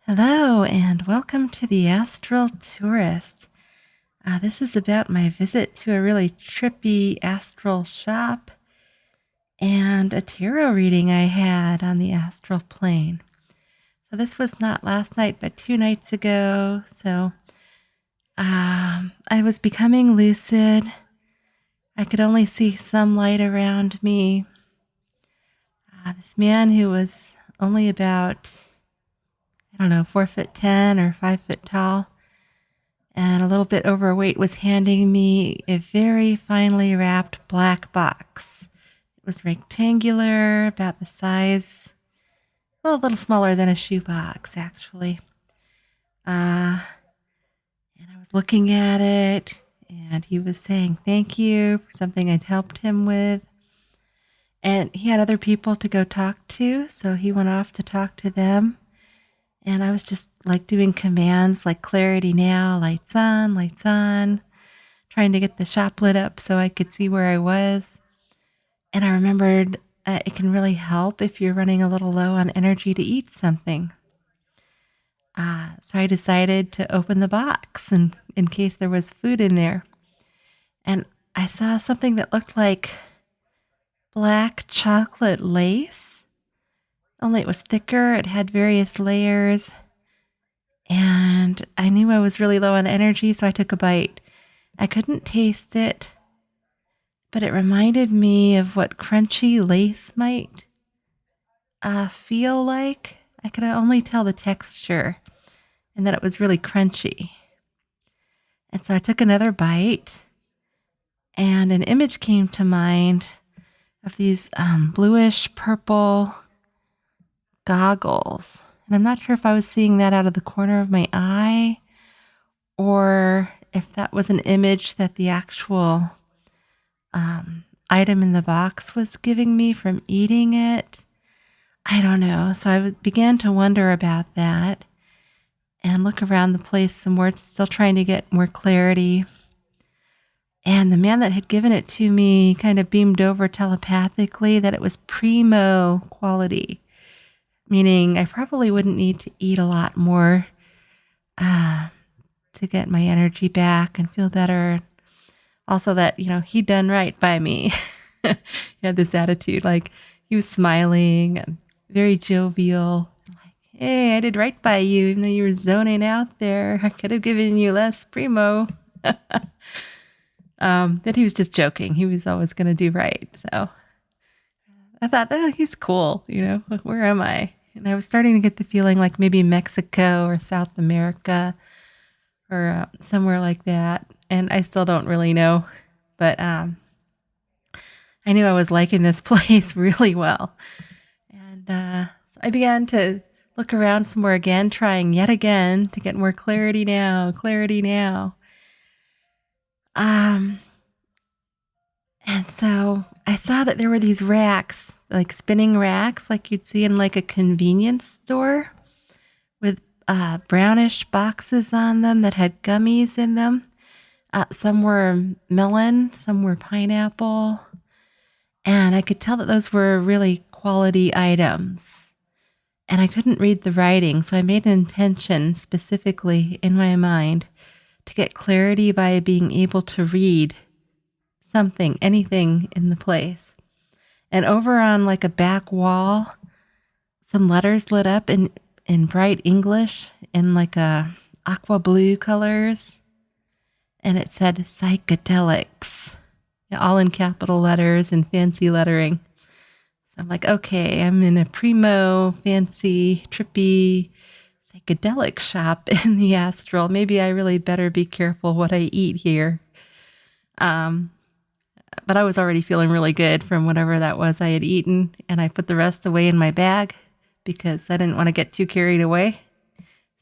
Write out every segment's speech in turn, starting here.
Hello, and welcome to the Astral Tourist. This is about my visit to a really trippy astral shop and a tarot reading I had on the astral plane. So, this was not last night, but 2 nights ago. I was becoming lucid. I could only see some light around me. This man who was only about, 4'10" or 5 foot tall and a little bit overweight was handing me a very finely wrapped black box. It was rectangular, about the size, well, a little smaller than a shoebox, actually. And I was looking at it, and he was saying thank you for something I'd helped him with. And he had other people to go talk to, so he went off to talk to them. And I was just like doing commands like clarity now, lights on, trying to get the shop lit up so I could see where I was. And I remembered it can really help if you're running a little low on energy to eat something. So I decided to open the box in case there was food in there. And I saw something that looked like black chocolate lace, only it was thicker. It had various layers. And I knew I was really low on energy, so I took a bite. I couldn't taste it, but it reminded me of what crunchy lace might feel like. I could only tell the texture and that it was really crunchy. And so I took another bite, and an image came to mind of these bluish purple goggles. And I'm not sure if I was seeing that out of the corner of my eye or if that was an image that the actual item in the box was giving me from eating it. I don't know. So I began to wonder about that and look around the place some more, still trying to get more clarity. And the man that had given it to me kind of beamed over telepathically that it was primo quality, meaning I probably wouldn't need to eat a lot more to get my energy back and feel better. Also that, he'd done right by me. He had this attitude, like he was smiling and very jovial. Like, hey, I did right by you, even though you were zoning out there. I could have given you less primo. But he was just joking. He was always going to do right. So I thought, he's cool. Where am I? And I was starting to get the feeling like maybe Mexico or South America or somewhere like that. And I still don't really know. But I knew I was liking this place really well. And so I began to look around some more again, trying yet again to get more clarity now. And so I saw that there were these racks, like spinning racks, like you'd see in like a convenience store with brownish boxes on them that had gummies in them. Some were melon, some were pineapple. And I could tell that those were really quality items. And I couldn't read the writing, so I made an intention specifically in my mind to get clarity by being able to read something, anything in the place. And over on like a back wall, some letters lit up in bright English in like a aqua blue colors. And it said psychedelics, all in capital letters and fancy lettering. So I'm like, okay, I'm in a primo, fancy, trippy, psychedelic shop in the astral. Maybe I really better be careful what I eat here. But I was already feeling really good from whatever that was I had eaten, and I put the rest away in my bag because I didn't want to get too carried away.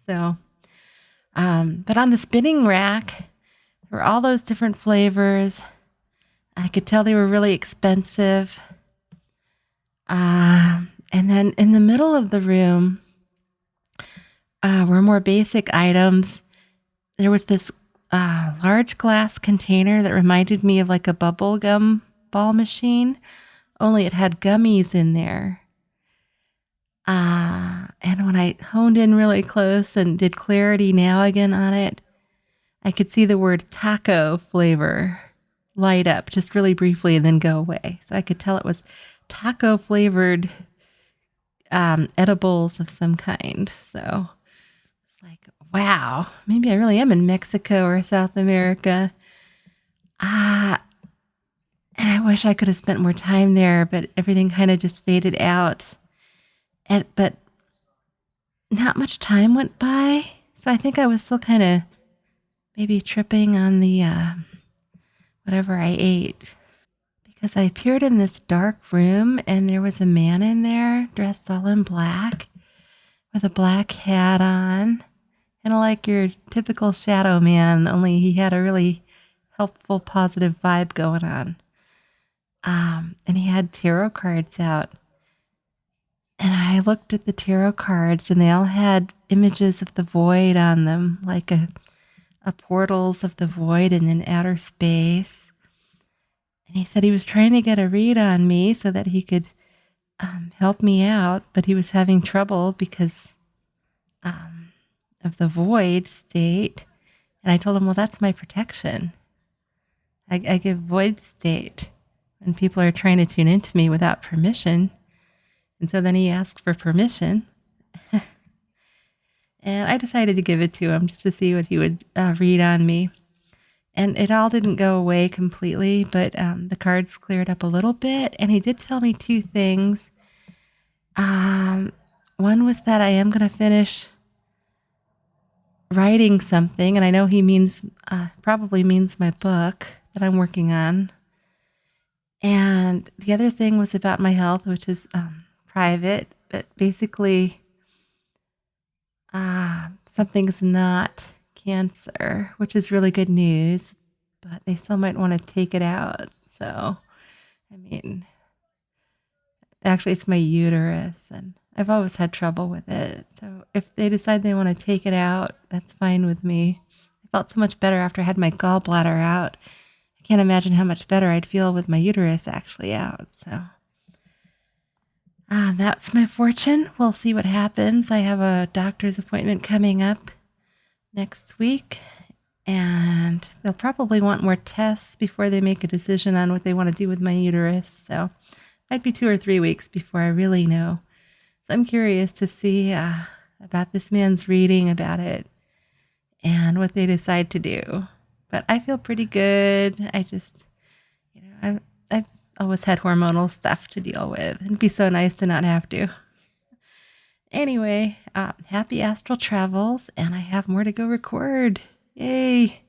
So, but on the spinning rack, there were all those different flavors. I could tell they were really expensive. And then in the middle of the room were more basic items. There was this large glass container that reminded me of like a bubble gum ball machine, only it had gummies in there. And when I honed in really close and did clarity now again on it, I could see the word taco flavor light up just really briefly and then go away. So I could tell it was taco flavored edibles of some kind. So it's like, wow, maybe I really am in Mexico or South America. And I wish I could have spent more time there, but everything kind of just faded out. But not much time went by. So I think I was still kind of maybe tripping on the whatever I ate. Because I appeared in this dark room and there was a man in there dressed all in black with a black hat on. Kind of like your typical shadow man, only he had a really helpful, positive vibe going on. And he had tarot cards out. And I looked at the tarot cards and they all had images of the void on them, like a portals of the void and then outer space. And he said he was trying to get a read on me so that he could help me out, but he was having trouble because of the void state. And I told him, well, that's my protection. I give void state when people are trying to tune into me without permission. And so then he asked for permission. And I decided to give it to him just to see what he would read on me. And it all didn't go away completely, but the cards cleared up a little bit. And he did tell me two things. One was that I am going to finish writing something. And I know he means, probably means my book that I'm working on. And the other thing was about my health, which is private, but basically something's not cancer, which is really good news, but they still might want to take it out. So, I mean, actually it's my uterus and I've always had trouble with it. So if they decide they want to take it out, that's fine with me. I felt so much better after I had my gallbladder out. I can't imagine how much better I'd feel with my uterus actually out. So that's my fortune. We'll see what happens. I have a doctor's appointment coming up next week, and they'll probably want more tests before they make a decision on what they want to do with my uterus. So it might be 2 or 3 weeks before I really know. So I'm curious to see about this man's reading about it and what they decide to do. But I feel pretty good. I just, I've always had hormonal stuff to deal with. It'd be so nice to not have to. Anyway, happy astral travels, and I have more to go record. Yay!